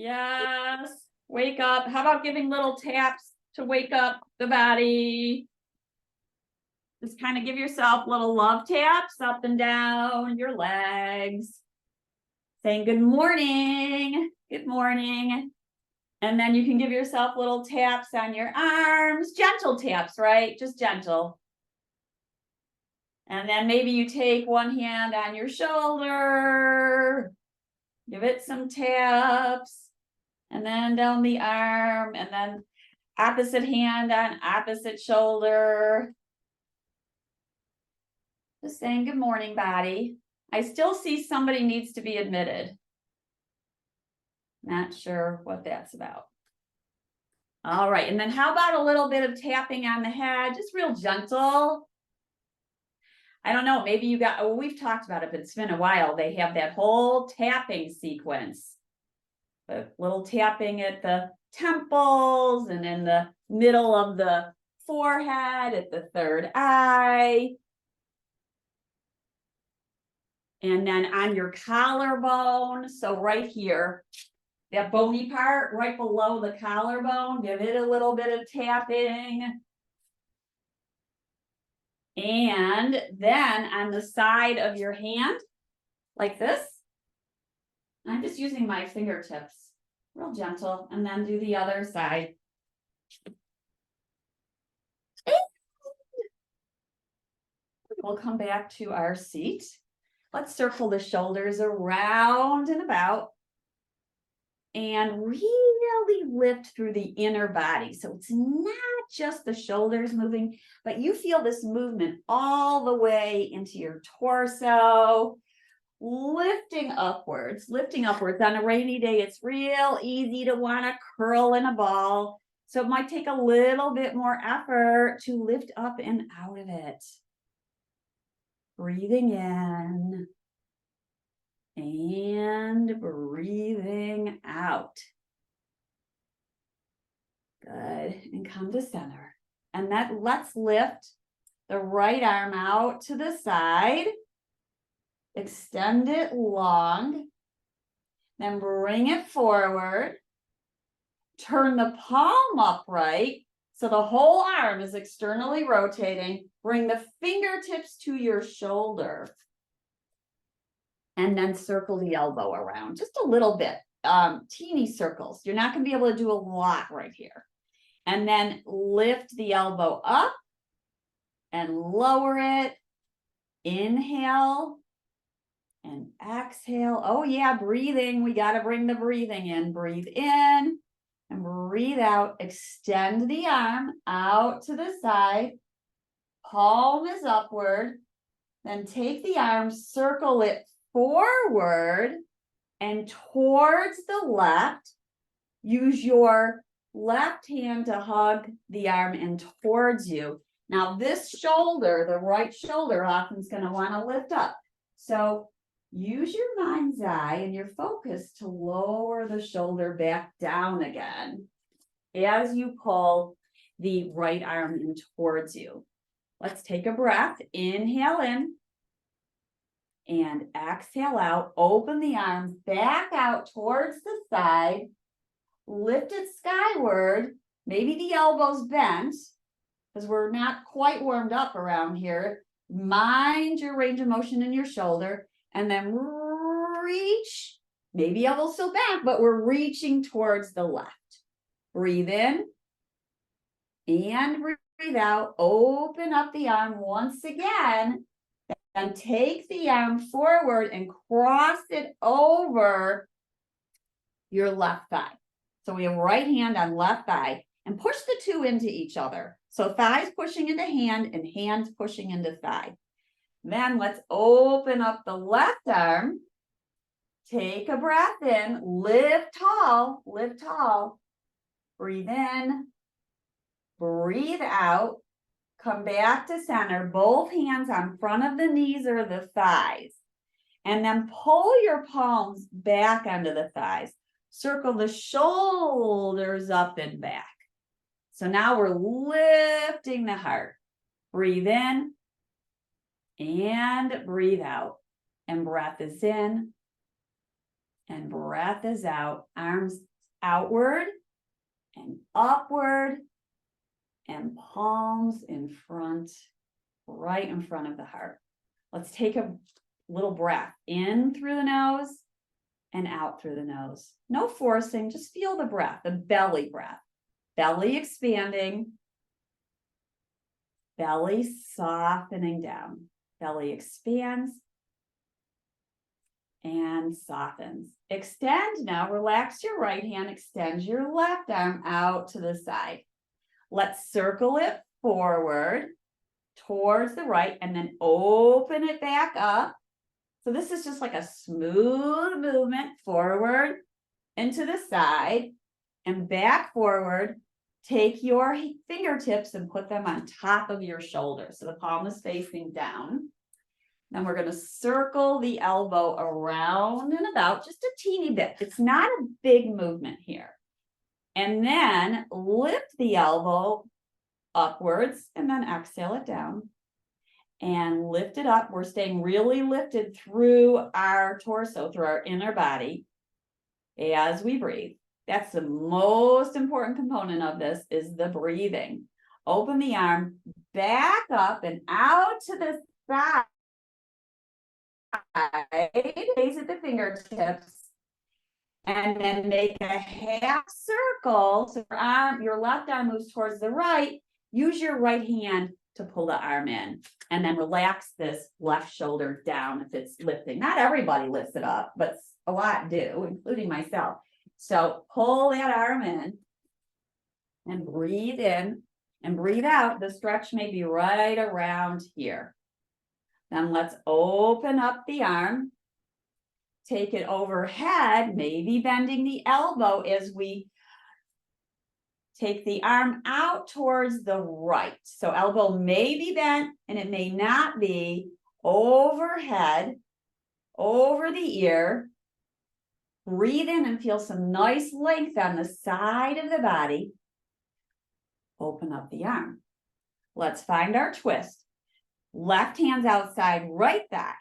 Yes. Wake up. How about giving little taps to wake up the body? Just kind of give yourself little love taps up and down your legs. Saying good morning. Good morning. And then you can give yourself little taps on your arms. Gentle taps, right? Just gentle. And then maybe you take one hand on your shoulder. Give it some taps. And then down the arm, and then opposite hand on opposite shoulder. Just saying good morning, body. I still see somebody needs to be admitted. Not sure what that's about. All right, and then how about a little bit of tapping on the head, just real gentle. I don't know, maybe you got, well, we've talked about it, but it's been a while. They have that whole tapping sequence. A little tapping at the temples and in the middle of the forehead, at the third eye. And then on your collarbone, so right here, that bony part right below the collarbone, give it a little bit of tapping. And then on the side of your hand, like this. I'm just using my fingertips, real gentle, and then do the other side. We'll come back to our seat. Let's circle the shoulders around and about. And really lift through the inner body. So it's not just the shoulders moving, but you feel this movement all the way into your torso. Lifting upwards. On a rainy day, it's real easy to want to curl in a ball. So it might take a little bit more effort to lift up and out of it. Breathing in and breathing out. Good. And come to center. And let's lift the right arm out to the side. Extend it long, then bring it forward, turn the palm upright, so the whole arm is externally rotating, bring the fingertips to your shoulder, and then circle the elbow around, just a little bit, teeny circles. You're not gonna be able to do a lot right here. And then lift the elbow up and lower it, inhale, and exhale. Oh yeah, breathing. We got to bring the breathing in. Breathe in and breathe out. Extend the arm out to the side. Palm is upward. Then take the arm, circle it forward and towards the left. Use your left hand to hug the arm in towards you. Now this shoulder, the right shoulder, often is going to want to lift up. So use your mind's eye and your focus to lower the shoulder back down again as you pull the right arm in towards you. Let's take a breath. Inhale in and exhale out. Open the arm back out towards the side. Lift it skyward. Maybe the elbows bent because we're not quite warmed up around here. Mind your range of motion in your shoulder. And then reach, maybe elbows still back, but we're reaching towards the left. Breathe in and breathe out. Open up the arm once again. And take the arm forward and cross it over your left thigh. So we have right hand on left thigh and push the two into each other. So thighs pushing into hand and hands pushing into thigh. Then let's open up the left arm. Take a breath in, lift tall, lift tall. Breathe in, breathe out. Come back to center, both hands on front of the knees or the thighs. And then pull your palms back onto the thighs. Circle the shoulders up and back. So now we're lifting the heart. Breathe in and breathe out. And breath is in and breath is out. Arms outward and upward, and palms in front, right in front of the heart. Let's take a little breath in through the nose and out through the nose. No forcing, just feel the breath, the belly breath. Belly expanding, belly softening down. Belly expands and softens. Extend now, relax your right hand, extend your left arm out to the side. Let's circle it forward towards the right and then open it back up. So this is just like a smooth movement forward and to the side and back forward. Take your fingertips and put them on top of your shoulders. So the palm is facing down. Then we're going to circle the elbow around and about just a teeny bit. It's not a big movement here. And then lift the elbow upwards and then exhale it down and lift it up. We're staying really lifted through our torso, through our inner body as we breathe. That's the most important component of this, is the breathing. Open the arm back up and out to the side. Raise at the fingertips. And then make a half circle. So your left arm moves towards the right. Use your right hand to pull the arm in. And then relax this left shoulder down if it's lifting. Not everybody lifts it up, but a lot do, including myself. So pull that arm in and breathe in and breathe out. The stretch may be right around here. Then let's open up the arm. Take it overhead, maybe bending the elbow as we take the arm out towards the right. So elbow may be bent and it may not be. Overhead, over the ear. Breathe in and feel some nice length on the side of the body. Open up the arm. Let's find our twist. Left hand's outside, right thigh.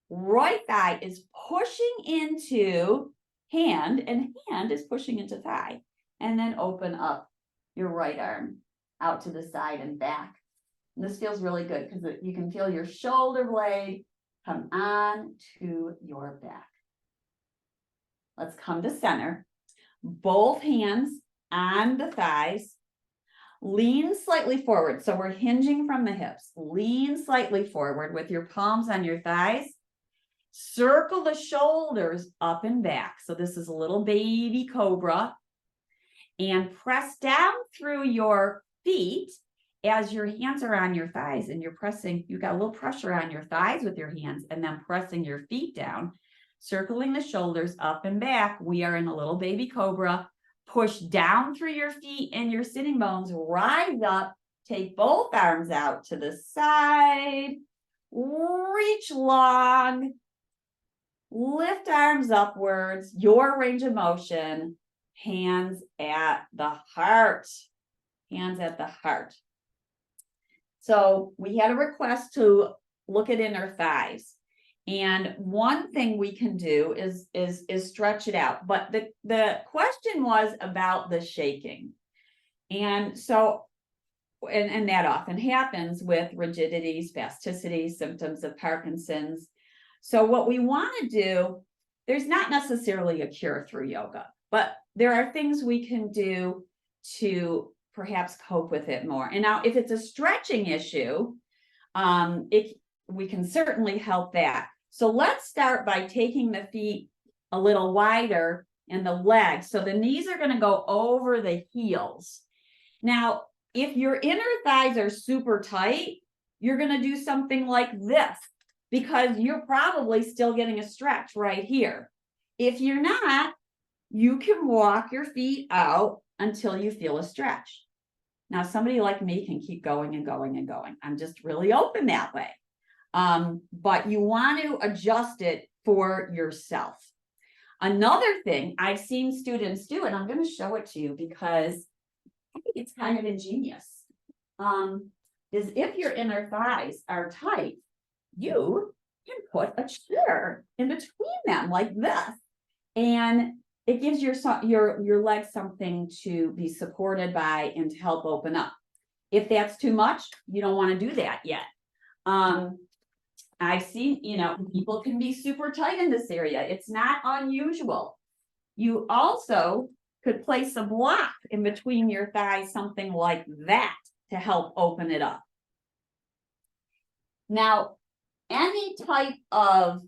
Right thigh is pushing into hand and hand is pushing into thigh. And then open up your right arm out to the side and back. And this feels really good because you can feel your shoulder blade come on to your back. Let's come to center. Both hands on the thighs. Lean slightly forward. So we're hinging from the hips. Lean slightly forward with your palms on your thighs. Circle the shoulders up and back. So this is a little baby cobra. And press down through your feet as your hands are on your thighs and you're pressing. You got a little pressure on your thighs with your hands and then pressing your feet down. Circling the shoulders up and back. We are in a little baby cobra. Push down through your feet and your sitting bones. Rise up. Take both arms out to the side. Reach long. Lift arms upwards. Your range of motion. Hands at the heart. Hands at the heart. So we had a request to look at inner thighs. And one thing we can do is stretch it out. But the question was about the shaking. And so, and that often happens with rigidity, spasticity, symptoms of Parkinson's. So what we want to do, there's not necessarily a cure through yoga, but there are things we can do to perhaps cope with it more. And now if it's a stretching issue, we can certainly help that. So let's start by taking the feet a little wider and the legs. So the knees are going to go over the heels. Now, if your inner thighs are super tight, you're going to do something like this because you're probably still getting a stretch right here. If you're not, you can walk your feet out until you feel a stretch. Now, somebody like me can keep going and going and going. I'm just really open that way. But you want to adjust it for yourself. Another thing I've seen students do, and I'm going to show it to you because I think it's kind of ingenious, is if your inner thighs are tight, you can put a chair in between them like this. And it gives your legs something to be supported by and to help open up. If that's too much, you don't want to do that yet. I've seen, people can be super tight in this area. It's not unusual. You also could place a block in between your thighs, something like that, to help open it up. Now, any type of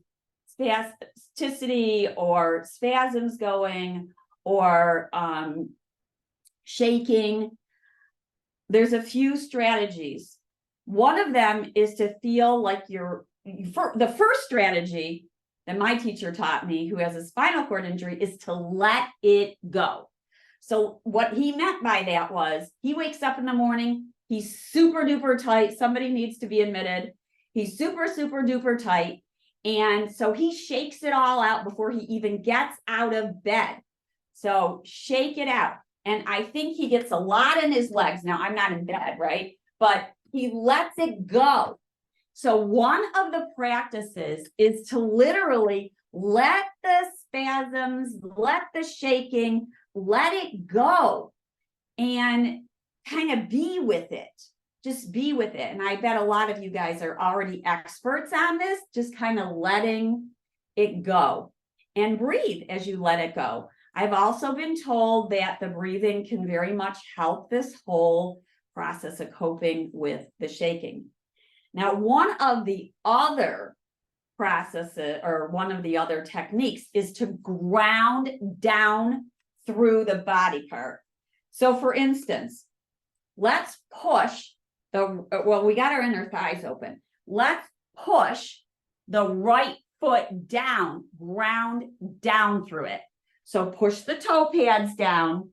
spasticity or spasms going or shaking, there's a few strategies. One of them is to feel like the first strategy that my teacher taught me, who has a spinal cord injury, is to let it go. So what he meant by that was, he wakes up in the morning, he's super duper tight, somebody needs to be admitted, he's super duper tight, and so he shakes it all out before he even gets out of bed. So shake it out. And I think he gets a lot in his legs. Now, I'm not in bed, right? But he lets it go. So one of the practices is to literally let the spasms, let the shaking, let it go and kind of be with it. Just be with it. And I bet a lot of you guys are already experts on this, just kind of letting it go and breathe as you let it go. I've also been told that the breathing can very much help this whole process of coping with the shaking. Now, one of the other processes, or one of the other techniques, is to ground down through the body part. So for instance, let's push we got our inner thighs open. Let's push the right foot down, ground down through it. So push the toe pads down,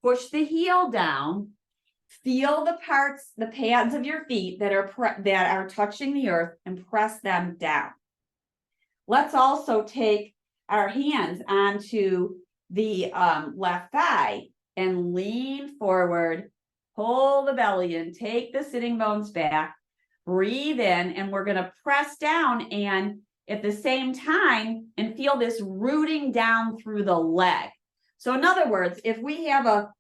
push the heel down, feel the pads of your feet that are touching the earth, and press them down. Let's also take our hands onto the left thigh and lean forward, pull the belly in, take the sitting bones back, breathe in, and we're going to press down and at the same time and feel this rooting down through the leg. So in other words, if we have a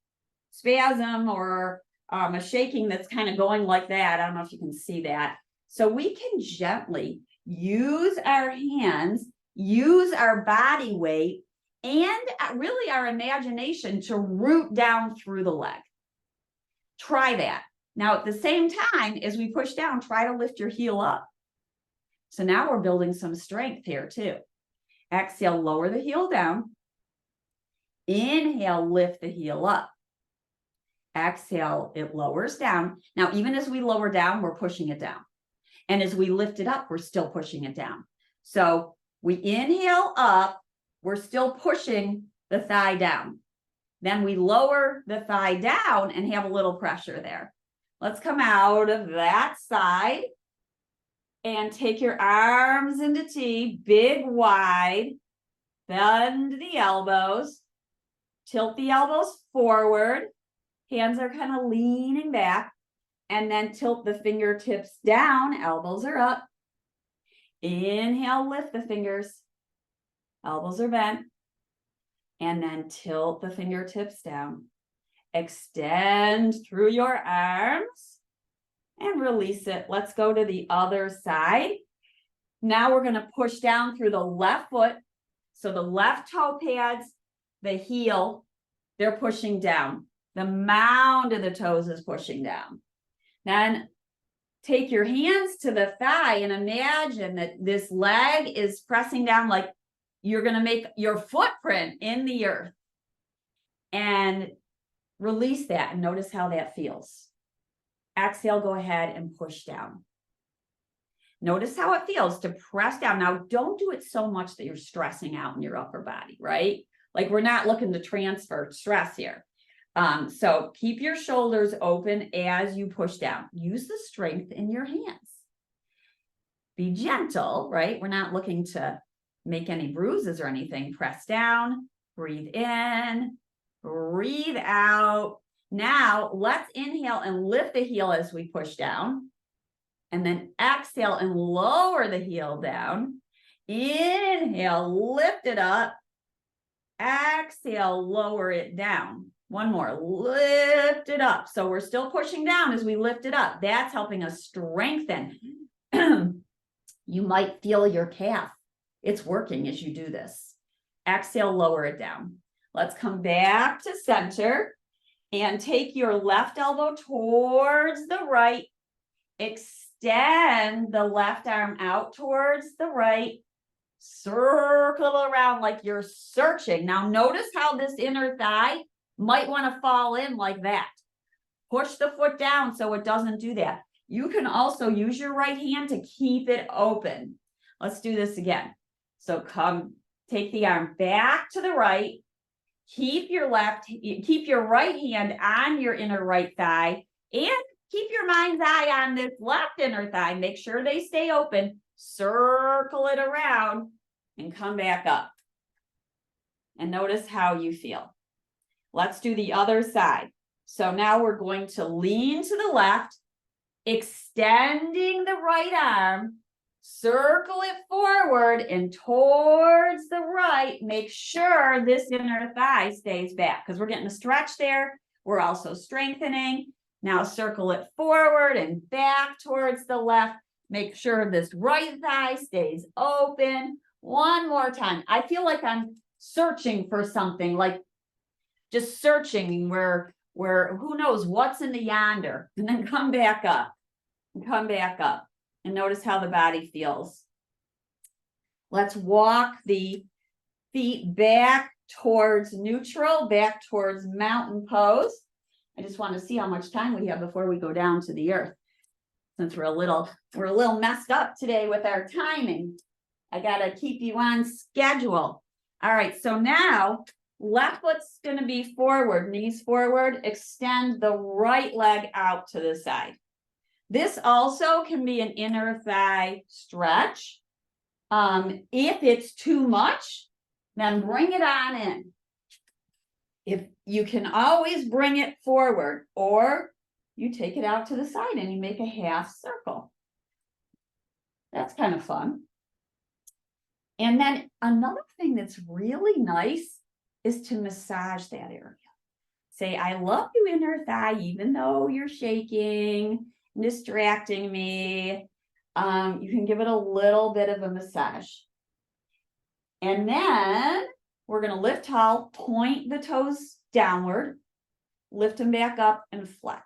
spasm or a shaking that's kind of going like that, I don't know if you can see that. So we can gently use our hands, use our body weight, and really our imagination to root down through the leg. Try that. Now, at the same time, as we push down, try to lift your heel up. So now we're building some strength here too. Exhale, lower the heel down. Inhale, lift the heel up. Exhale, it lowers down. Now, even as we lower down, we're pushing it down. And as we lift it up, we're still pushing it down. So we inhale up, we're still pushing the thigh down. Then we lower the thigh down and have a little pressure there. Let's come out of that side and take your arms into T, big, wide, bend the elbows, tilt the elbows forward, hands are kind of leaning back, and then tilt the fingertips down, elbows are up. Inhale, lift the fingers, elbows are bent. And then tilt the fingertips down. Extend through your arms and release it. Let's go to the other side. Now we're going to push down through the left foot. So the left toe pads, the heel, they're pushing down. The mound of the toes is pushing down. Then take your hands to the thigh and imagine that this leg is pressing down like you're going to make your footprint in the earth, and release that and notice how that feels. Exhale, go ahead and push down. Notice how it feels to press down. Now, don't do it so much that you're stressing out in your upper body, right? Like we're not looking to transfer stress here. So keep your shoulders open as you push down. Use the strength in your hands. Be gentle, right? We're not looking to make any bruises or anything. Press down, breathe in, breathe out. Now let's inhale and lift the heel as we push down. And then exhale and lower the heel down. Inhale, lift it up. Exhale, lower it down. One more, lift it up. So we're still pushing down as we lift it up. That's helping us strengthen. You might feel your calf. It's working as you do this. Exhale, lower it down. Let's come back to center and take your left elbow towards the right. Extend the left arm out towards the right. Circle around like you're searching. Now notice how this inner thigh might want to fall in like that. Push the foot down so it doesn't do that. You can also use your right hand to keep it open. Let's do this again. So take the arm back to the right. Keep your right hand on your inner right thigh and keep your mind's eye on this left inner thigh. Make sure they stay open. Circle it around and come back up. And notice how you feel. Let's do the other side. So now we're going to lean to the left, extending the right arm, circle it forward and towards the right. Make sure this inner thigh stays back because we're getting a stretch there. We're also strengthening. Now circle it forward and back towards the left. Make sure this right thigh stays open. One more time. I feel like I'm searching for something, like just searching where who knows what's in the yonder, and then come back up and come back up and notice how the body feels. Let's walk the feet back towards neutral, back towards mountain pose. I just want to see how much time we have before we go down to the earth. Since we're a little messed up today with our timing. I got to keep you on schedule. All right, so now left foot's going to be forward, knees forward, extend the right leg out to the side. This also can be an inner thigh stretch. If it's too much, then bring it on in. If you can always bring it forward, or you take it out to the side and you make a half circle. That's kind of fun. And then another thing that's really nice is to massage that area. Say, I love you, inner thigh, even though you're shaking, distracting me. You can give it a little bit of a massage. And then we're going to lift tall, point the toes downward, lift them back up and flex.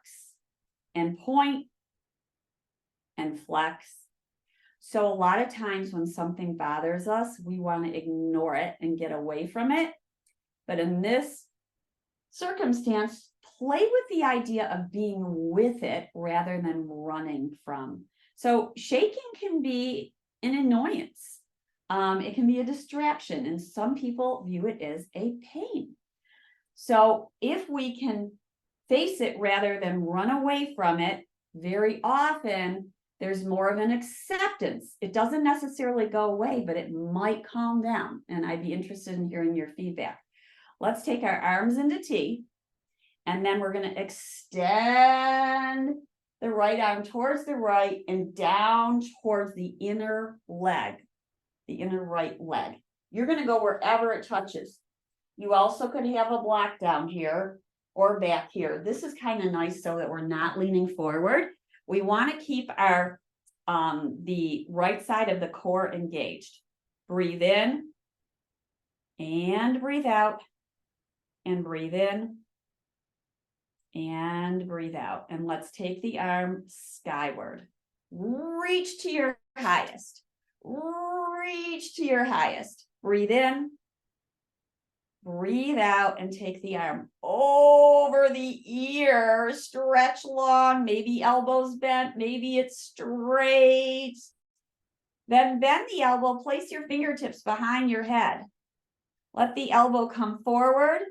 And point and flex. So a lot of times when something bothers us, we want to ignore it and get away from it. But in this circumstance, play with the idea of being with it rather than running from. So shaking can be an annoyance. It can be a distraction, and some people view it as a pain. So if we can face it rather than run away from it, very often there's more of an acceptance. It doesn't necessarily go away, but it might calm down. And I'd be interested in hearing your feedback. Let's take our arms into T, and then we're going to extend the right arm towards the right and down towards the inner leg, the inner right leg. You're going to go wherever it touches. You also could have a block down here or back here. This is kind of nice so that we're not leaning forward. We want to keep our the right side of the core engaged. Breathe in and breathe out, and breathe in and breathe out. And let's take the arm skyward. Reach to your highest. Reach to your highest. Breathe in. Breathe out and take the arm over the ear. Stretch long, maybe elbows bent, maybe it's straight. Then bend the elbow, place your fingertips behind your head. Let the elbow come forward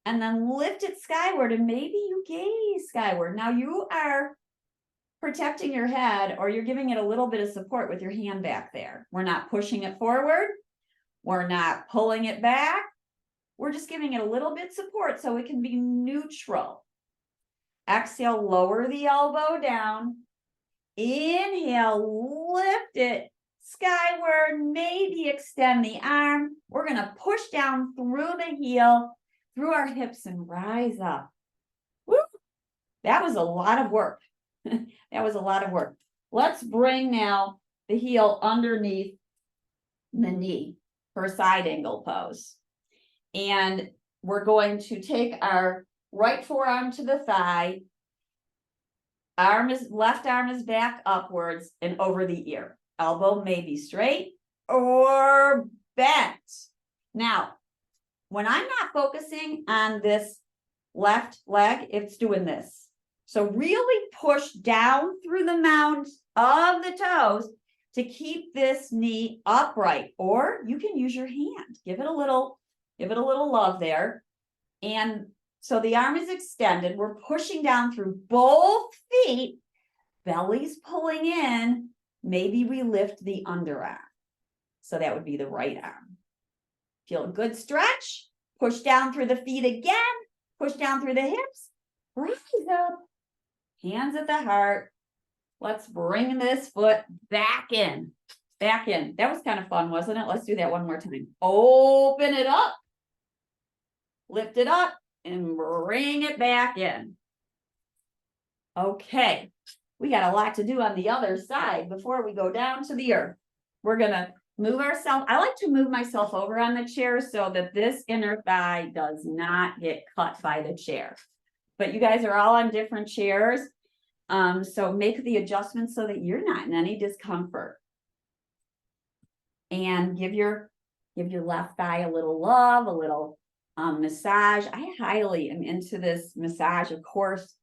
and then lift it skyward, and maybe you gaze skyward. Now you are protecting your head, or you're giving it a little bit of support with your hand back there. We're not pushing it forward. We're not pulling it back. We're just giving it a little bit support so it can be neutral. Exhale, lower the elbow down. Inhale, lift it skyward, maybe extend the arm. We're going to push down through the heel, through our hips, and rise up. Woo! That was a lot of work. That was a lot of work. Let's bring now the heel underneath the knee for side angle pose. And we're going to take our right forearm to the thigh. Left arm is back upwards and over the ear. Elbow may be straight or bent. Now, when I'm not focusing on this left leg, it's doing this. So really push down through the mound of the toes to keep this knee upright, or you can use your hand. Give it a little love there. And so the arm is extended. We're pushing down through both feet, belly's pulling in. Maybe we lift the underarm. So that would be the right arm. Feel a good stretch. Push down through the feet again. Push down through the hips. Rise up. Hands at the heart. Let's bring this foot back in. Back in. That was kind of fun, wasn't it? Let's do that one more time. Open it up. Lift it up and bring it back in. Okay. We got a lot to do on the other side before we go down to the earth. We're going to move ourselves. I like to move myself over on the chair so that this inner thigh does not get cut by the chair. But you guys are all on different chairs. So make the adjustments so that you're not in any discomfort. And give your left thigh a little love, a little massage. I highly am into this massage, of course.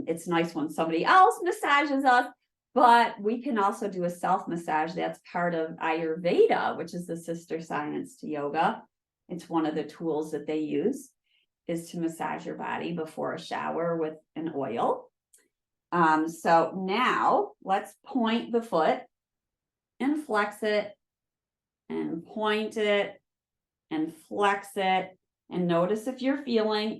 It's nice when somebody else massages us, but we can also do a self-massage. That's part of Ayurveda, which is the sister science to yoga. It's one of the tools that they use is to massage your body before a shower with an oil. So now let's point the foot and flex it and point it and flex it. And notice if you're feeling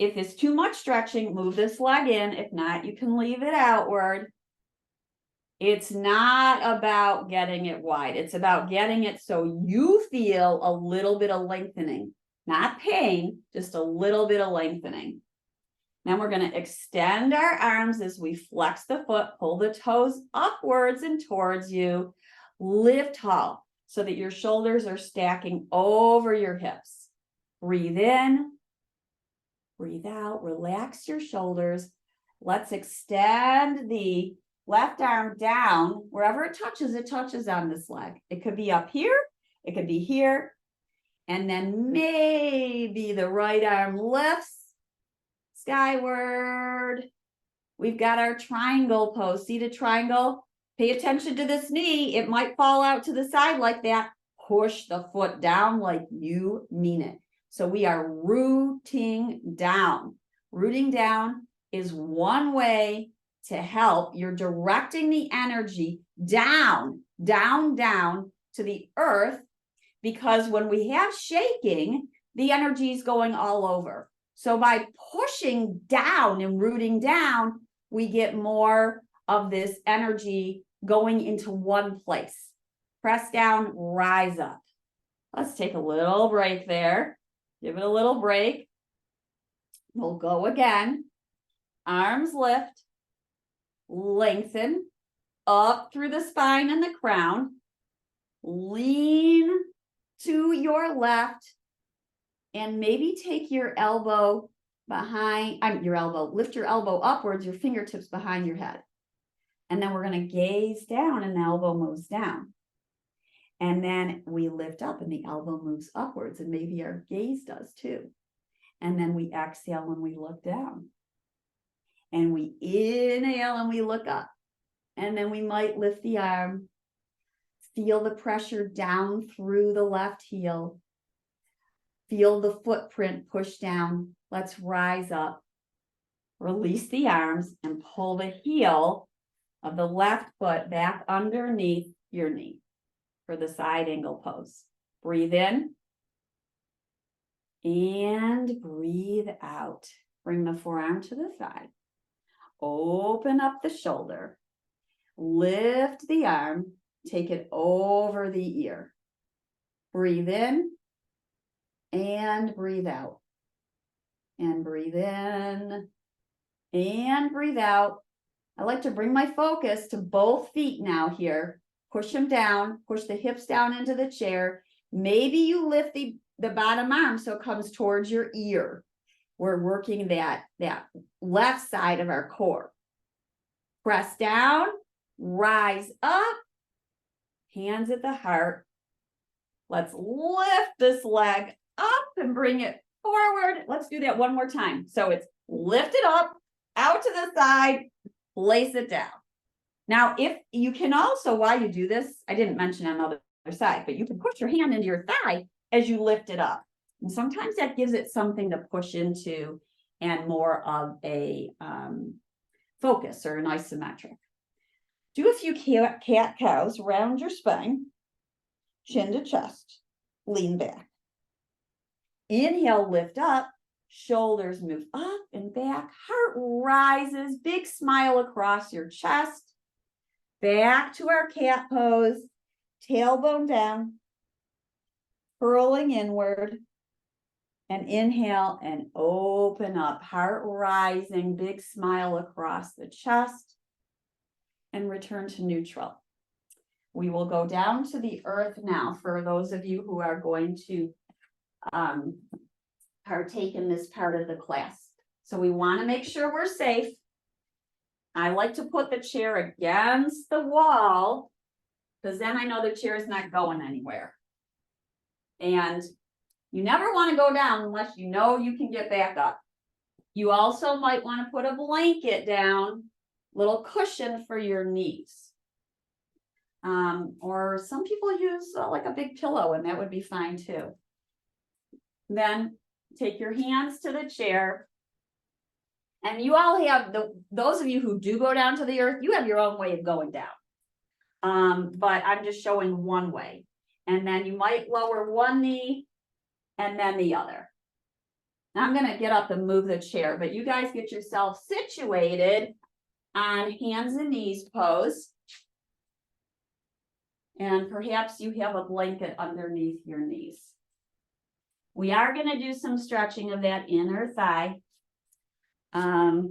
if it's too much stretching, move this leg in. If not, you can leave it outward. It's not about getting it wide. It's about getting it so you feel a little bit of lengthening, not pain, just a little bit of lengthening. Now we're going to extend our arms as we flex the foot, pull the toes upwards and towards you, lift tall so that your shoulders are stacking over your hips. Breathe in, breathe out, relax your shoulders. Let's extend the left arm down. Wherever it touches on this leg. It could be up here, it could be here, and then maybe the right arm lifts skyward. We've got our triangle pose. See the triangle? Pay attention to this knee. It might fall out to the side like that. Push the foot down like you mean it. So we are rooting down. Rooting down is one way to help. You're directing the energy down, down, down to the earth, because when we have shaking, the energy is going all over. So by pushing down and rooting down, we get more of this energy going into one place. Press down, rise up. Let's take a little break there. Give it a little break. We'll go again. Arms lift, lengthen up through the spine and the crown. Lean to your left. And maybe take your elbow behind, lift your elbow upwards, your fingertips behind your head. And then we're going to gaze down and the elbow moves down. And then we lift up and the elbow moves upwards, and maybe our gaze does too. And then we exhale and we look down. And we inhale and we look up. And then we might lift the arm, feel the pressure down through the left heel. Feel the footprint push down. Let's rise up. Release the arms and pull the heel of the left foot back underneath your knee for the side angle pose. Breathe in and breathe out. Bring the forearm to the thigh. Open up the shoulder. Lift the arm, take it over the ear. Breathe in and breathe out. And breathe in and breathe out. I like to bring my focus to both feet now here. Push them down, push the hips down into the chair. Maybe you lift the bottom arm so it comes towards your ear. We're working that left side of our core. Press down, rise up, hands at the heart. Let's lift this leg up and bring it forward. Let's do that one more time. So it's lift it up, out to the side, place it down. Now, if you can also, while you do this, I didn't mention on the other side, but you can push your hand into your thigh as you lift it up. And sometimes that gives it something to push into and more of a focus or an isometric. Do a few cat-cows, round your spine, chin to chest, lean back. Inhale, lift up, shoulders move up and back, heart rises, big smile across your chest. Back to our cat pose, tailbone down, curling inward, and inhale and open up, heart rising, big smile across the chest, and return to neutral. We will go down to the earth now for those of you who are going to partake in this part of the class. So we want to make sure we're safe. I like to put the chair against the wall because then I know the chair is not going anywhere. And you never want to go down unless you know you can get back up. You also might want to put a blanket down, little cushion for your knees. Or some people use like a big pillow, and that would be fine too. Then take your hands to the chair. And you all have, those of you who do go down to the earth, you have your own way of going down. But I'm just showing one way. And then you might lower one knee and then the other. Now I'm going to get up and move the chair, but you guys get yourself situated on hands and knees pose. And perhaps you have a blanket underneath your knees. We are going to do some stretching of that inner thigh. Because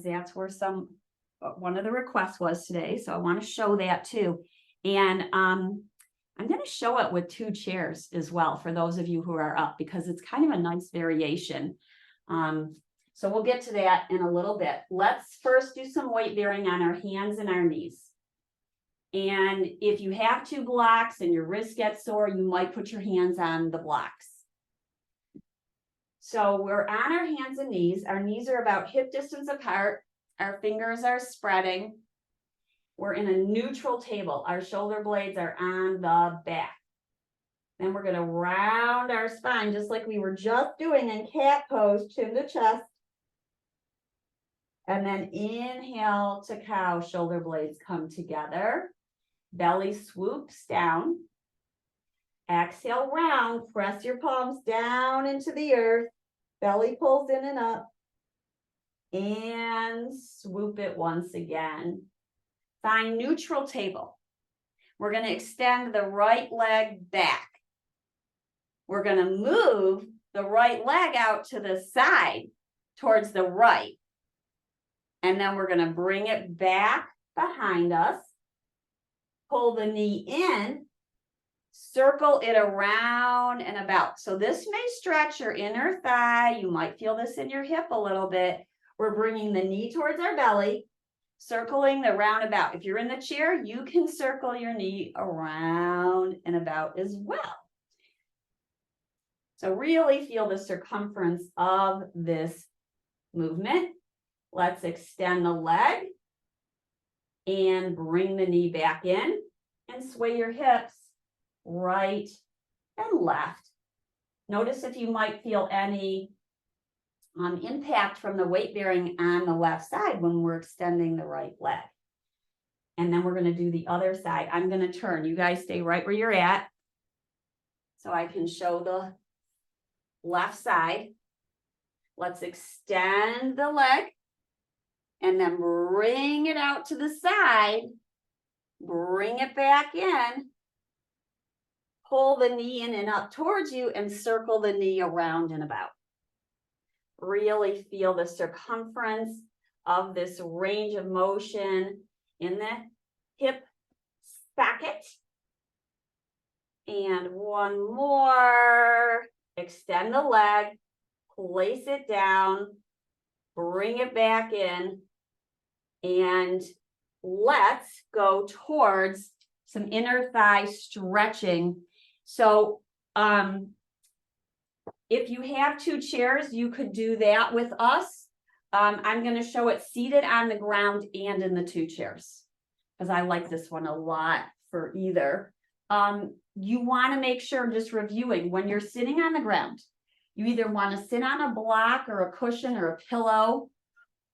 that's where one of the requests was today. So I want to show that too. And I'm going to show it with 2 chairs as well for those of you who are up, because it's kind of a nice variation. So we'll get to that in a little bit. Let's first do some weight bearing on our hands and our knees. And if you have 2 blocks and your wrist gets sore, you might put your hands on the blocks. So we're on our hands and knees. Our knees are about hip distance apart. Our fingers are spreading. We're in a neutral table. Our shoulder blades are on the back. Then we're going to round our spine just like we were just doing in cat pose, chin to chest. And then inhale to cow, shoulder blades come together. Belly swoops down. Exhale, round, press your palms down into the earth. Belly pulls in and up. And swoop it once again. Find neutral table. We're going to extend the right leg back. We're going to move the right leg out to the side towards the right. And then we're going to bring it back behind us. Pull the knee in. Circle it around and about. So this may stretch your inner thigh. You might feel this in your hip a little bit. We're bringing the knee towards our belly, circling the roundabout. If you're in the chair, you can circle your knee around and about as well. So really feel the circumference of this movement. Let's extend the leg and bring the knee back in and sway your hips right and left. Notice if you might feel any impact from the weight bearing on the left side when we're extending the right leg. And then we're going to do the other side. I'm going to turn. You guys stay right where you're at so I can show the left side. Let's extend the leg and then bring it out to the side, bring it back in, pull the knee in and up towards you and circle the knee around and about. Really feel the circumference of this range of motion in the hip socket. And one more, extend the leg, place it down, bring it back in, and let's go towards some inner thigh stretching. So if you have two chairs, you could do that with us. I'm going to show it seated on the ground and in the two chairs, because I like this one a lot for either. You want to make sure, just reviewing, when you're sitting on the ground, you either want to sit on a block or a cushion or a pillow,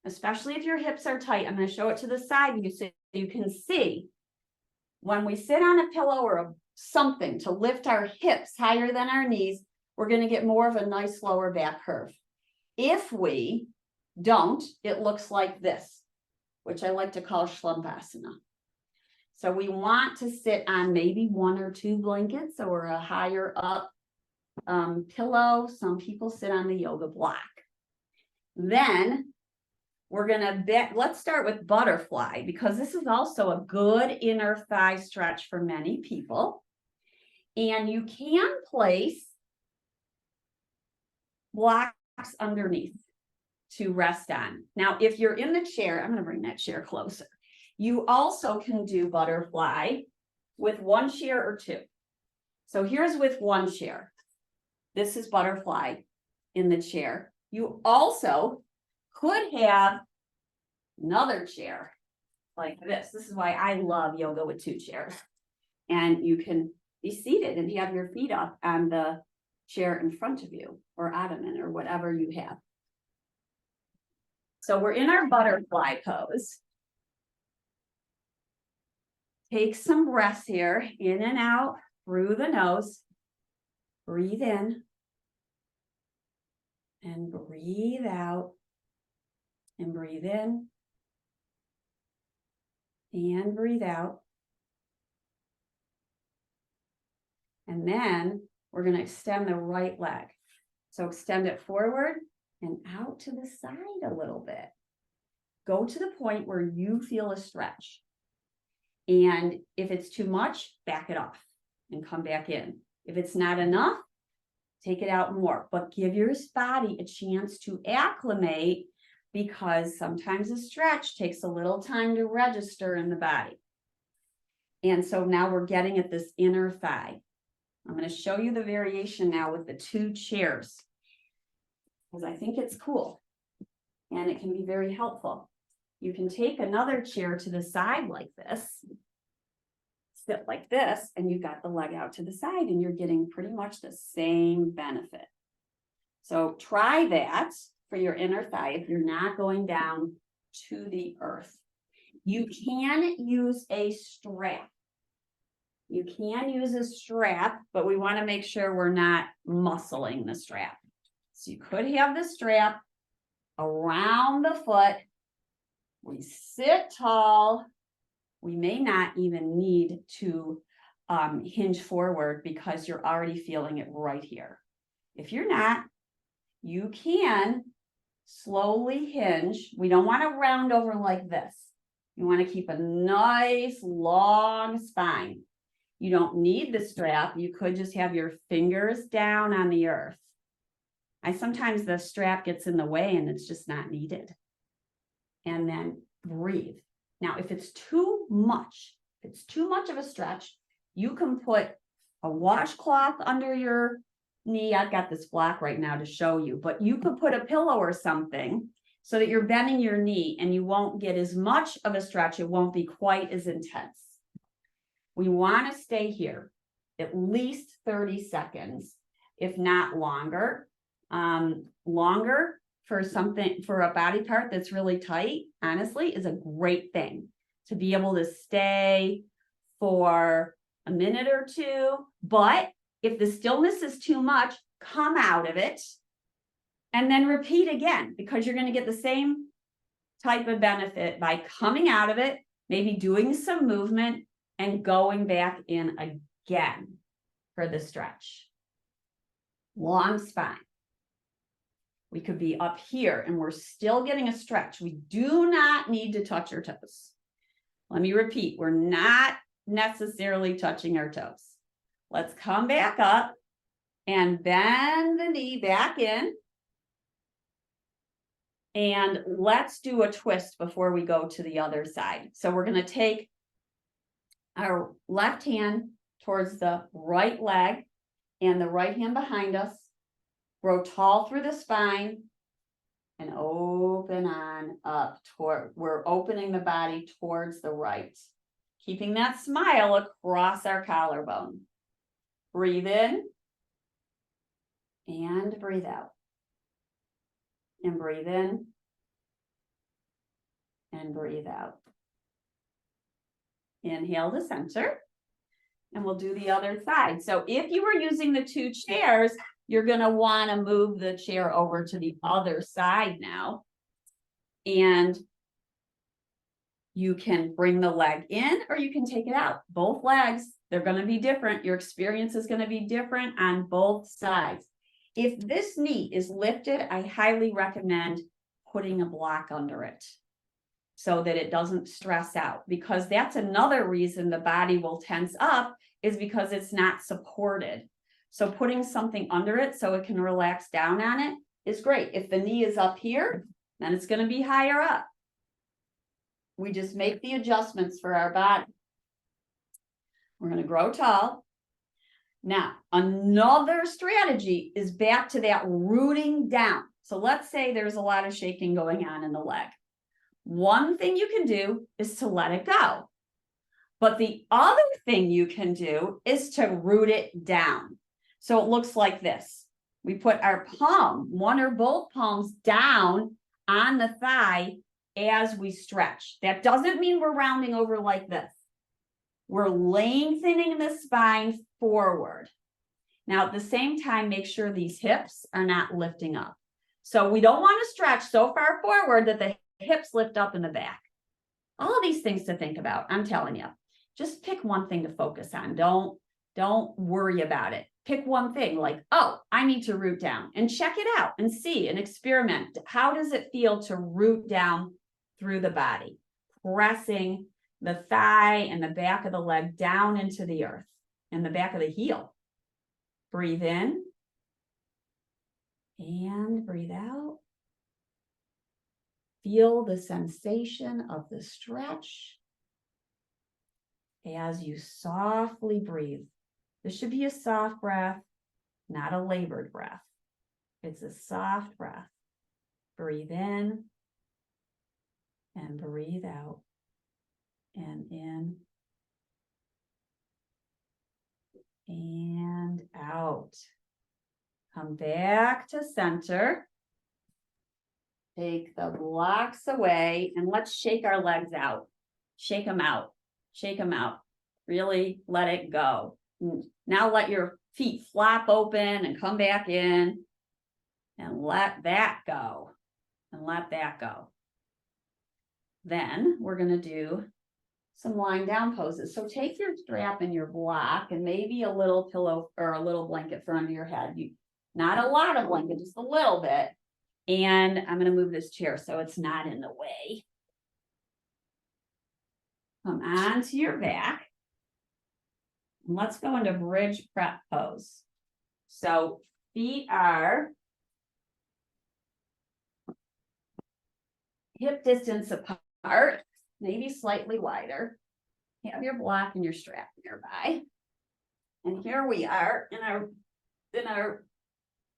especially if your hips are tight. I'm going to show it to the side so you can see. When we sit on a pillow or something to lift our hips higher than our knees, we're going to get more of a nice lower back curve. If we don't, it looks like this, which I like to call Shlumpasana. So we want to sit on maybe one or two blankets or a higher up pillow. Some people sit on the yoga block. Then we're gonna let's start with butterfly, because this is also a good inner thigh stretch for many people. And you can place blocks underneath to rest on. Now, if you're in the chair, I'm gonna bring that chair closer. You also can do butterfly with one chair or two. So here's with one chair. This is butterfly in the chair. You also could have another chair like this. This is why I love yoga with two chairs. And you can be seated and have your feet up on the chair in front of you, or ottoman, or whatever you have. So we're in our butterfly pose. Take some breaths here, in and out through the nose. Breathe in and breathe out, and breathe in and breathe out. And then we're going to extend the right leg. So extend it forward and out to the side a little bit. Go to the point where you feel a stretch. And if it's too much, back it off and come back in. If it's not enough, take it out more, but give your body a chance to acclimate, because sometimes a stretch takes a little time to register in the body. And so now we're getting at this inner thigh. I'm going to show you the variation now with the two chairs, because I think it's cool and it can be very helpful. You can take another chair to the side like this, sit like this, and you've got the leg out to the side, and you're getting pretty much the same benefit. So try that for your inner thigh if you're not going down to the earth. You can use a strap. You can use a strap, but we want to make sure we're not muscling the strap. So you could have the strap around the foot. We sit tall. We may not even need to hinge forward, because you're already feeling it right here. If you're not, you can slowly hinge. We don't want to round over like this. You want to keep a nice long spine. You don't need the strap. You could just have your fingers down on the earth. Sometimes the strap gets in the way and it's just not needed. And then breathe. Now, if it's too much of a stretch, you can put a washcloth under your knee. I've got this block right now to show you, but you could put a pillow or something so that you're bending your knee and you won't get as much of a stretch. It won't be quite as intense. We want to stay here at least 30 seconds, if not longer. Longer for a body part that's really tight, honestly, is a great thing to be able to stay for a minute or two. But if the stillness is too much, come out of it and then repeat again, because you're going to get the same type of benefit by coming out of it, maybe doing some movement and going back in again for the stretch. Long spine. We could be up here and we're still getting a stretch. We do not need to touch our toes. Let me repeat, we're not necessarily touching our toes. Let's come back up and bend the knee back in. And let's do a twist before we go to the other side. So we're going to take our left hand towards the right leg and the right hand behind us. Grow tall through the spine and open on up toward, we're opening the body towards the right. Keeping that smile across our collarbone. Breathe in and breathe out. And breathe in and breathe out. Inhale to center. And we'll do the other side. So if you were using the two chairs, you're going to want to move the chair over to the other side now. And you can bring the leg in or you can take it out. Both legs, they're going to be different. Your experience is going to be different on both sides. If this knee is lifted, I highly recommend putting a block under it so that it doesn't stress out, because that's another reason the body will tense up is because it's not supported. So putting something under it so it can relax down on it is great. If the knee is up here, then it's going to be higher up. We just make the adjustments for our body. We're going to grow tall. Now, another strategy is back to that rooting down. So let's say there's a lot of shaking going on in the leg. One thing you can do is to let it go. But the other thing you can do is to root it down. So it looks like this. We put our palm, one or both palms down on the thigh as we stretch. That doesn't mean we're rounding over like this. We're lengthening the spine forward. Now, at the same time, make sure these hips are not lifting up. So we don't want to stretch so far forward that the hips lift up in the back. All of these things to think about, I'm telling you. Just pick one thing to focus on. Don't worry about it. Pick one thing like, oh, I need to root down, and check it out and see and experiment. How does it feel to root down through the body? Pressing the thigh and the back of the leg down into the earth and the back of the heel. Breathe in and breathe out. Feel the sensation of the stretch as you softly breathe. This should be a soft breath, not a labored breath. It's a soft breath. Breathe in and breathe out. And in and out. Come back to center. Take the blocks away and let's shake our legs out. Shake them out. Shake them out. Really let it go. Now let your feet flop open and come back in and let that go. And let that go. Then we're going to do some lying down poses. So take your strap and your block and maybe a little pillow or a little blanket for under your head. Not a lot of blanket, just a little bit. And I'm going to move this chair so it's not in the way. Come onto your back. And let's go into bridge prep pose. So feet are hip distance apart, maybe slightly wider. Have your block and your strap nearby. And here we are in our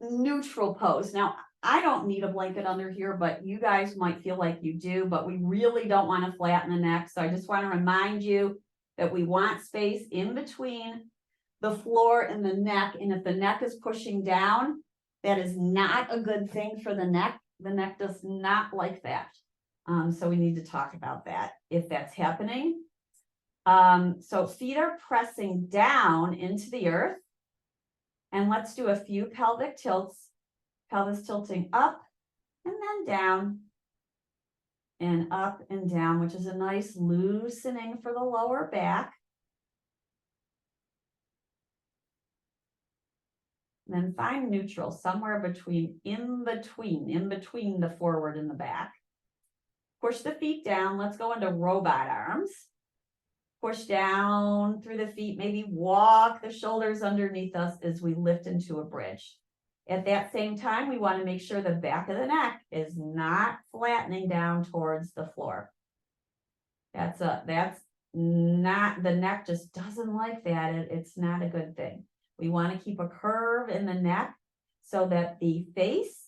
neutral pose. Now, I don't need a blanket under here, but you guys might feel like you do, but we really don't want to flatten the neck. So I just want to remind you that we want space in between the floor and the neck. And if the neck is pushing down, that is not a good thing for the neck. The neck does not like that. So we need to talk about that if that's happening. So feet are pressing down into the earth. And let's do a few pelvic tilts. Pelvis tilting up and then down. and up and down, which is a nice loosening for the lower back. And then find neutral, somewhere in between the forward and the back. Push the feet down. Let's go into robot arms. Push down through the feet, maybe walk the shoulders underneath us as we lift into a bridge. At that same time, we want to make sure the back of the neck is not flattening down towards the floor. That's not, the neck just doesn't like that. It's not a good thing. We want to keep a curve in the neck so that the face,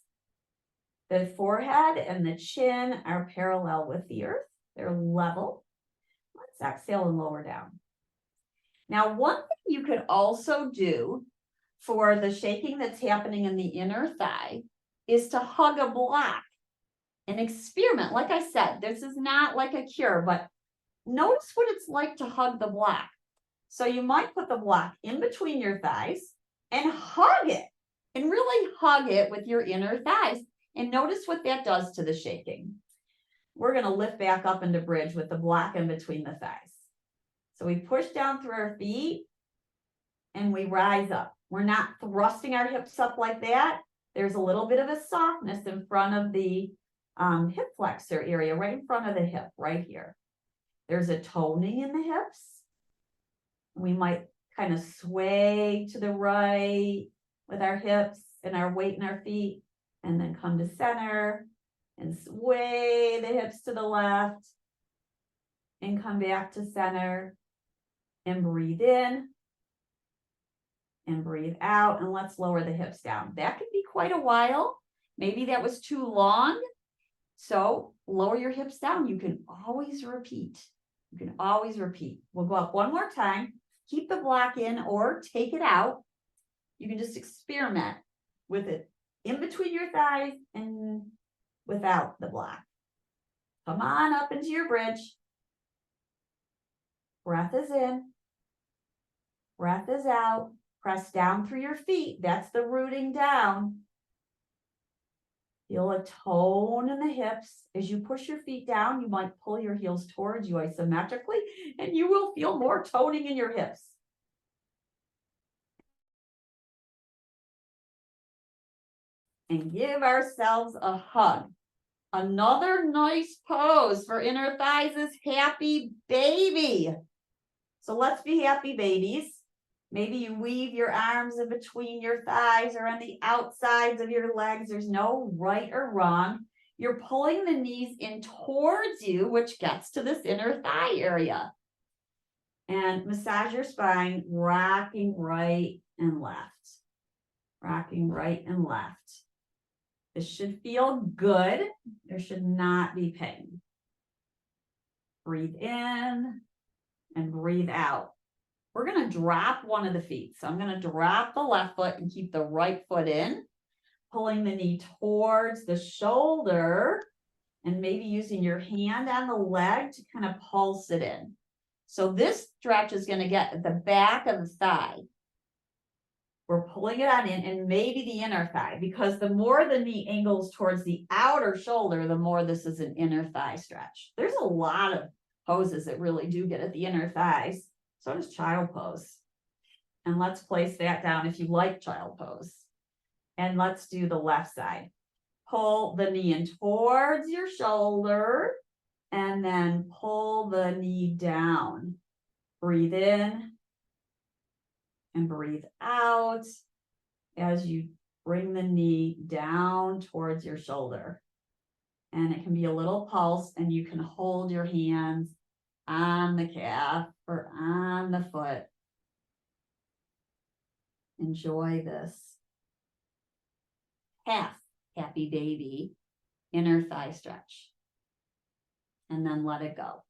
the forehead, and the chin are parallel with the earth. They're level. Let's exhale and lower down. Now, one thing you could also do for the shaking that's happening in the inner thigh is to hug a block and experiment. Like I said, this is not like a cure, but notice what it's like to hug the block. So you might put the block in between your thighs and hug it, and really hug it with your inner thighs. And notice what that does to the shaking. We're going to lift back up into bridge with the block in between the thighs. So we push down through our feet and we rise up. We're not thrusting our hips up like that. There's a little bit of a softness in front of the hip flexor area, right in front of the hip, right here. There's a toning in the hips. We might kind of sway to the right with our hips and our weight in our feet, and then come to center and sway the hips to the left and come back to center and breathe in and breathe out. And let's lower the hips down. That could be quite a while. Maybe that was too long. So lower your hips down. You can always repeat. You can always repeat. We'll go up one more time. Keep the block in or take it out. You can just experiment with it in between your thighs and without the block. Come on up into your bridge. Breath is in. Breath is out. Press down through your feet. That's the rooting down. Feel a tone in the hips. As you push your feet down, you might pull your heels towards you isometrically, and you will feel more toning in your hips. And give ourselves a hug. Another nice pose for inner thighs is happy baby. So let's be happy babies. Maybe you weave your arms in between your thighs or on the outsides of your legs. There's no right or wrong. You're pulling the knees in towards you, which gets to this inner thigh area. And massage your spine, rocking right and left. Rocking right and left. This should feel good. There should not be pain. Breathe in and breathe out. We're going to drop one of the feet. So I'm going to drop the left foot and keep the right foot in, pulling the knee towards the shoulder and maybe using your hand on the leg to kind of pulse it in. So this stretch is going to get at the back of the thigh. We're pulling it on in and maybe the inner thigh, because the more the knee angles towards the outer shoulder, the more this is an inner thigh stretch. There's a lot of poses that really do get at the inner thighs. So does child pose. And let's place that down if you like child pose. And let's do the left side. Pull the knee in towards your shoulder and then pull the knee down. Breathe in and breathe out as you bring the knee down towards your shoulder. And it can be a little pulse, and you can hold your hands on the calf or on the foot. Enjoy this happy baby inner thigh stretch. And then let it go.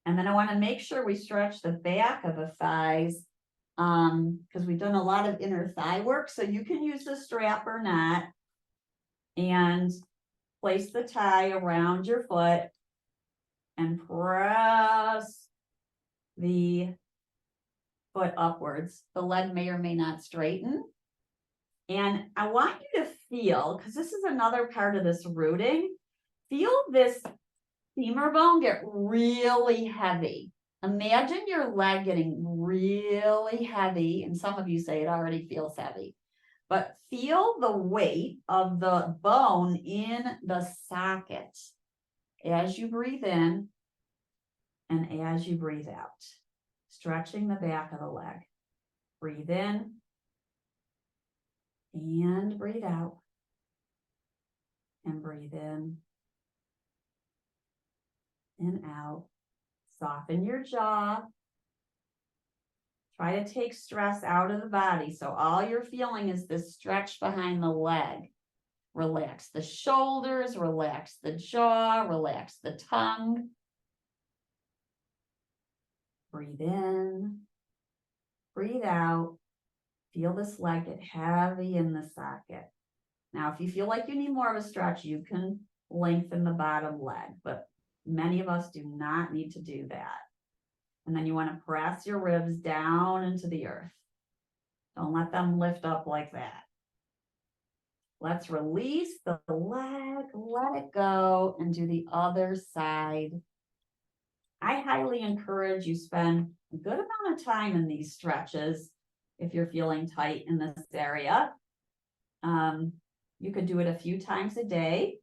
And then I want to make sure we stretch the back of the thighs, because we've done a lot of inner thigh work. So you can use the strap or not, and place the tie around your foot and press the foot upwards. The leg may or may not straighten. And I want you to feel, because this is another part of this rooting, feel this femur bone get really heavy. Imagine your leg getting really heavy, and some of you say it already feels heavy, but feel the weight of the bone in the socket as you breathe in and as you breathe out, stretching the back of the leg. Breathe in and breathe out, and breathe in and out. Soften your jaw. Try to take stress out of the body. So all you're feeling is this stretch behind the leg. Relax the shoulders, relax the jaw, relax the tongue. Breathe in, breathe out. Feel this leg get heavy in the socket. Now, if you feel like you need more of a stretch, you can lengthen the bottom leg, but many of us do not need to do that. And then you want to press your ribs down into the earth. Don't let them lift up like that. Let's release the leg, let it go, and do the other side. I highly encourage you spend a good amount of time in these stretches if you're feeling tight in this area. You could do it a few times a day.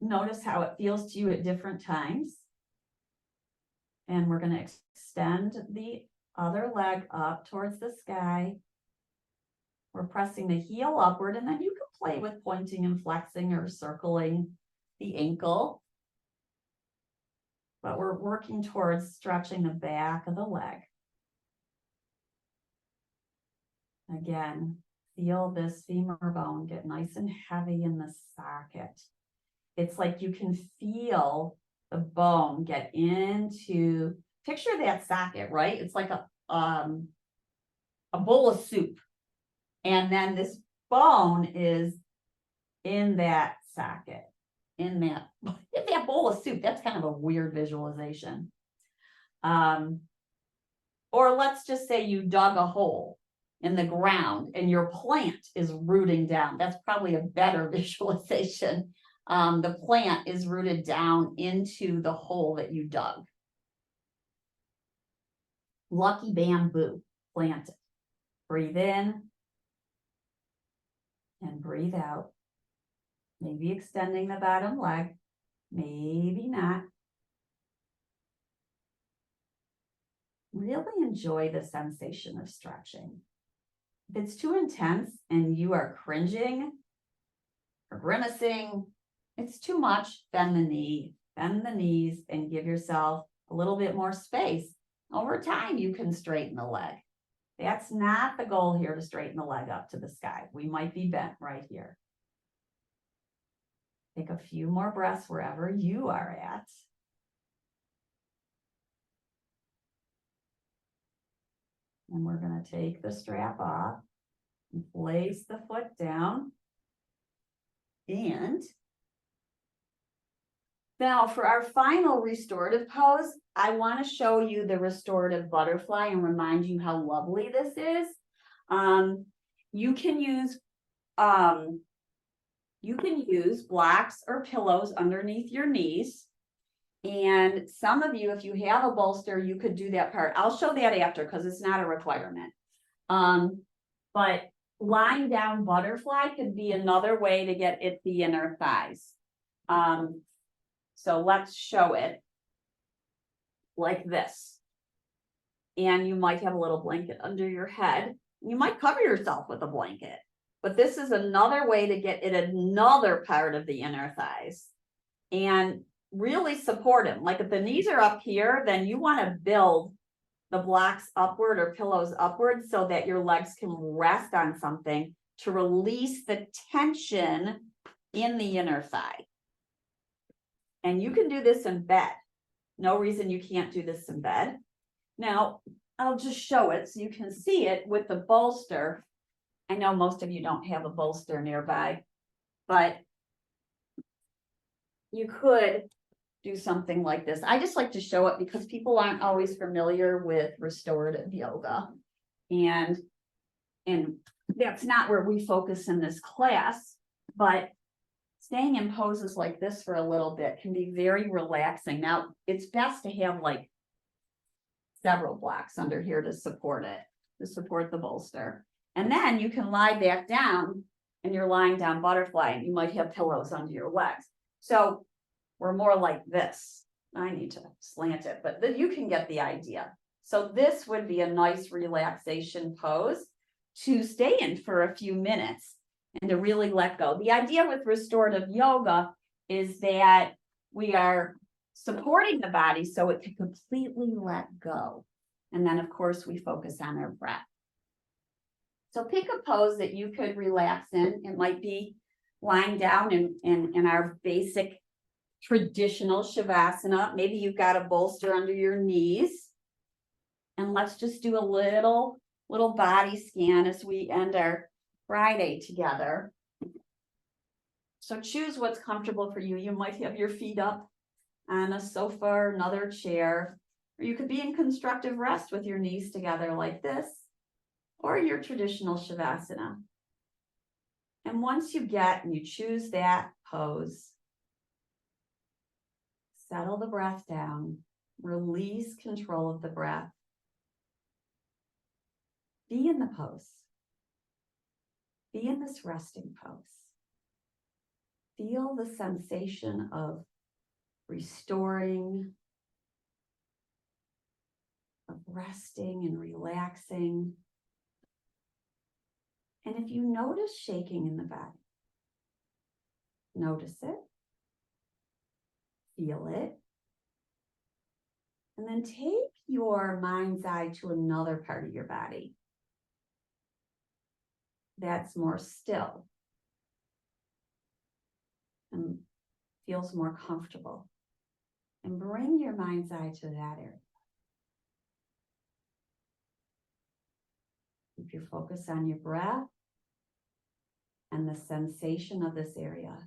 Notice how it feels to you at different times. And we're going to extend the other leg up towards the sky. We're pressing the heel upward, and then you can play with pointing and flexing or circling the ankle. But we're working towards stretching the back of the leg. Again, feel this femur bone get nice and heavy in the socket. It's like you can feel the bone get into, picture that socket, right? It's like a bowl of soup. And then this bone is in that socket, in that bowl of soup. That's kind of a weird visualization. Or let's just say you dug a hole in the ground and your plant is rooting down. That's probably a better visualization. The plant is rooted down into the hole that you dug. Lucky bamboo, plant it. Breathe in and breathe out. Maybe extending the bottom leg, maybe not. Really enjoy the sensation of stretching. If it's too intense and you are cringing or grimacing, it's too much, bend the knee, bend the knees, and give yourself a little bit more space. Over time, you can straighten the leg. That's not the goal here, to straighten the leg up to the sky. We might be bent right here. Take a few more breaths wherever you are at. And we're going to take the strap off and place the foot down. And now for our final restorative pose, I want to show you the restorative butterfly and remind you how lovely this is. You can use blocks or pillows underneath your knees. And some of you, if you have a bolster, you could do that part. I'll show that after because it's not a requirement. But lying down butterfly could be another way to get at the inner thighs. So let's show it like this. And you might have a little blanket under your head. You might cover yourself with a blanket. But this is another way to get at another part of the inner thighs. And really support them. Like if the knees are up here, then you want to build the blocks upward or pillows upward so that your legs can rest on something to release the tension in the inner thigh. And you can do this in bed. No reason you can't do this in bed. Now, I'll just show it so you can see it with the bolster. I know most of you don't have a bolster nearby, but you could do something like this. I just like to show it because people aren't always familiar with restorative yoga. And that's not where we focus in this class, but staying in poses like this for a little bit can be very relaxing. Now, it's best to have like several blocks under here to support it, to support the bolster. And then you can lie back down and you're lying down butterfly, and you might have pillows under your legs. So we're more like this. I need to slant it, but you can get the idea. So this would be a nice relaxation pose to stay in for a few minutes and to really let go. The idea with restorative yoga is that we are supporting the body so it can completely let go. And then, of course, we focus on our breath. So pick a pose that you could relax in. It might be lying down in our basic traditional Shavasana. Maybe you've got a bolster under your knees. And let's just do a little body scan as we end our Friday together. So choose what's comfortable for you. You might have your feet up on a sofa or another chair, or you could be in constructive rest with your knees together like this, or your traditional Shavasana. And once you get and you choose that pose, settle the breath down, release control of the breath. Be in the pose. Be in this resting pose. Feel the sensation of restoring, of resting and relaxing. And if you notice shaking in the body, notice it, feel it, and then take your mind's eye to another part of your body that's more still and feels more comfortable. And bring your mind's eye to that area. Keep your focus on your breath and the sensation of this area.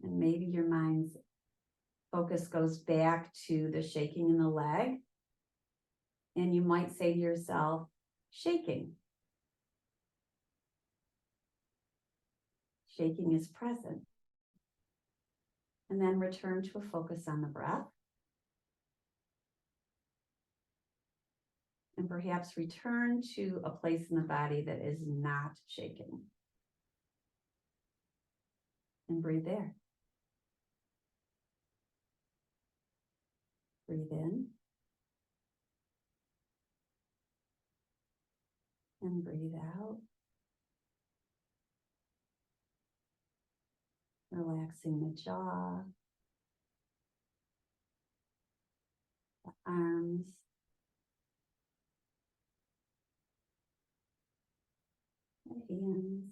And maybe your mind's focus goes back to the shaking in the leg. And you might say to yourself, shaking. Shaking is present. And then return to a focus on the breath. And perhaps return to a place in the body that is not shaking. And breathe there. Breathe in. And breathe out. Relaxing the jaw, the arms, the hands,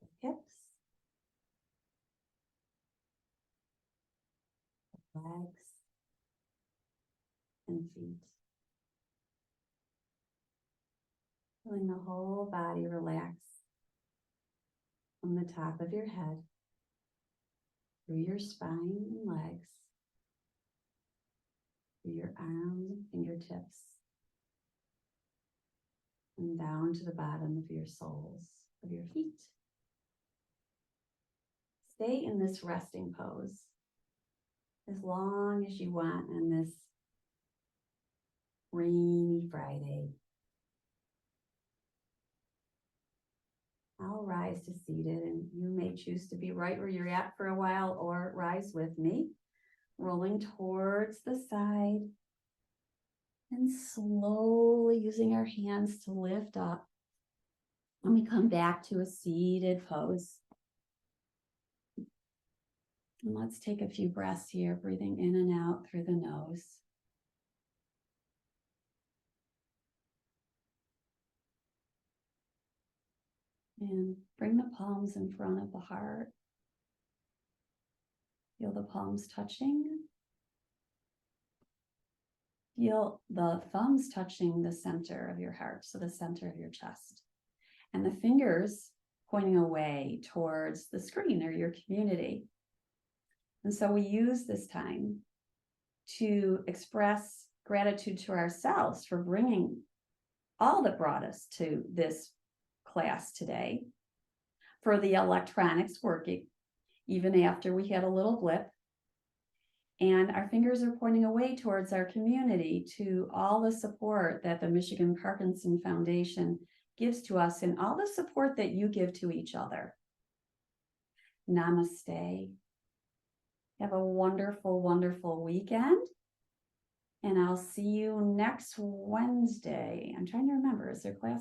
the hips, the legs, and feet. Feeling the whole body relax from the top of your head, through your spine and legs, through your arms and fingertips, and down to the bottom of your soles of your feet. Stay in this resting pose as long as you want on this rainy Friday. I'll rise to seated, and you may choose to be right where you're at for a while or rise with me, rolling towards the side and slowly using our hands to lift up. And we come back to a seated pose. And let's take a few breaths here, breathing in and out through the nose. And bring the palms in front of the heart. Feel the palms touching. Feel the thumbs touching the center of your heart, so the center of your chest. And the fingers pointing away towards the screen or your community. And so we use this time to express gratitude to ourselves for bringing all that brought us to this class today, for the electronics working, even after we had a little blip. And our fingers are pointing away towards our community, to all the support that the Michigan Parkinson Foundation gives to us and all the support that you give to each other. Namaste. Have a wonderful, wonderful weekend. And I'll see you next Wednesday. I'm trying to remember, is there class